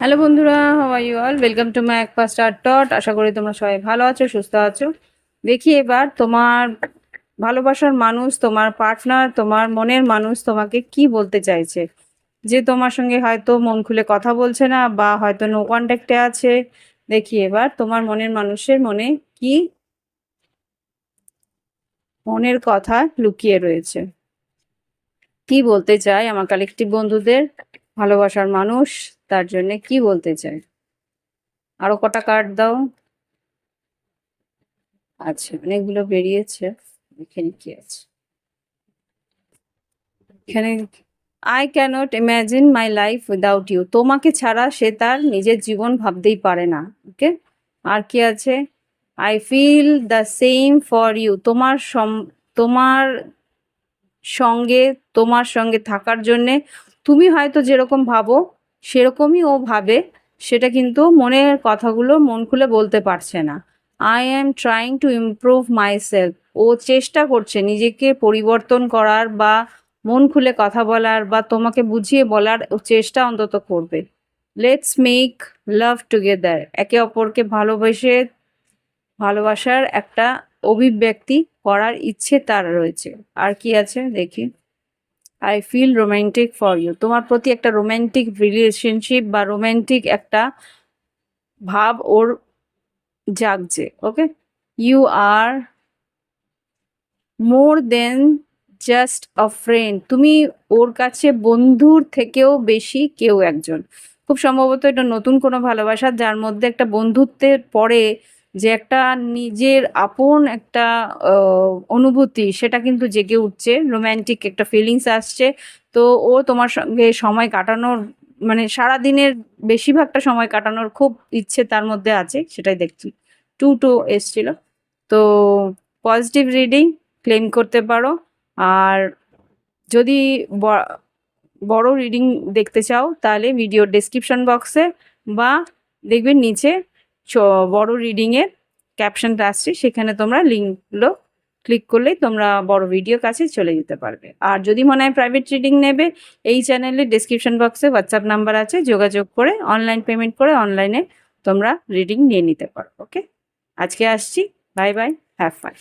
Hello বন্ধুরা, how are you all? Welcome to my একপা স্টার টট। আশা করি তোমরা সবাই ভালো আছো, সুস্থ আছো। দেখি এবার তোমার ভালোবাসার মানুষ, তোমার পার্টনার, তোমার মনের মানুষ তোমাকে কি বলতে চাইছে। যে তোমার সঙ্গে হয়তো মন খুলে কথা বলছে না বা হয়তো নো কন্ট্যাক্টে আছে। দেখি এবার তোমার মনের মানুষের মনে কি মনের কথা লুকিয়ে রয়েছে, কি বলতে চায় আমার কালেকটিভ বন্ধুদের ভালোবাসার মানুষ, তার জন্য কি বলতে চায়। আরো কটা কার্ড দাও। আচ্ছা, অনেকগুলো বেরিয়েছে। এখানে কি আছে? এখানে I can't imagine my life without you. তোমাকে ছাড়া সে তার নিজের জীবন ভাবতেই পারে না। ওকে, আর কি আছে? I feel the same for you. তোমার সঙ্গে তোমার সঙ্গে থাকার জন্যে তুমি হয়তো যেরকম ভাবো সেরকমই ও ভাবে, সেটা কিন্তু মনের কথাগুলো মন খুলে বলতে পারছে না। I am trying to improve my myself চেষ্টা করছে নিজেকে পরিবর্তন করার বা মন খুলে কথা বলার বা তোমাকে বুঝিয়ে বলার ও চেষ্টা অন্তত করবে। Let's make love together. একে অপরকে ভালোবাসার একটা অভিব্যক্তি করার ইচ্ছে তার রয়েছে। আর কি আছে দেখি। I feel romantic for you. তোমার প্রতি একটা রোম্যান্টিক রিলেশনশিপ বা রোম্যান্টিক একটা ভাব ওর জাগছে। Okay, you are more than just a friend. তুমি ওর কাছে বন্ধুর থেকেও বেশি কেউ একজন। খুব সম্ভবত এটা নতুন কোনো ভালোবাসা, যার মধ্যে একটা বন্ধুত্বের পরে যে একটা নিজের আপন একটা অনুভূতি, সেটা কিন্তু জেগে উঠছে, রোম্যান্টিক একটা ফিলিংস আসছে। তো ও তোমার সঙ্গে সময় কাটানোর মানে সারাদিনের বেশিরভাগটা সময় কাটানোর খুব ইচ্ছে তার মধ্যে আছে, সেটাই দেখছি। 2 এসছিল। তো পজিটিভ রিডিং ক্লেম করতে পারো। আর যদি বড় রিডিং দেখতে চাও তাহলে ভিডিওর ডেসক্রিপশন বক্সে বা দেখবে নিচে বড় রিডিংয়ের ক্যাপশনটা আসছে, সেখানে তোমরা লিঙ্কগুলো ক্লিক করলেই তোমরা বড় ভিডিও কাছে চলে যেতে পারবে। আর যদি মনে হয় প্রাইভেট রিডিং নেবে, এই চ্যানেলের ডেসক্রিপশন বক্সে হোয়াটসঅ্যাপ নাম্বার আছে, যোগাযোগ করে অনলাইন পেমেন্ট করে অনলাইনে তোমরা রিডিং নিয়ে নিতে পারো। ওকে, আজকে আসছি। Bye bye, have fun.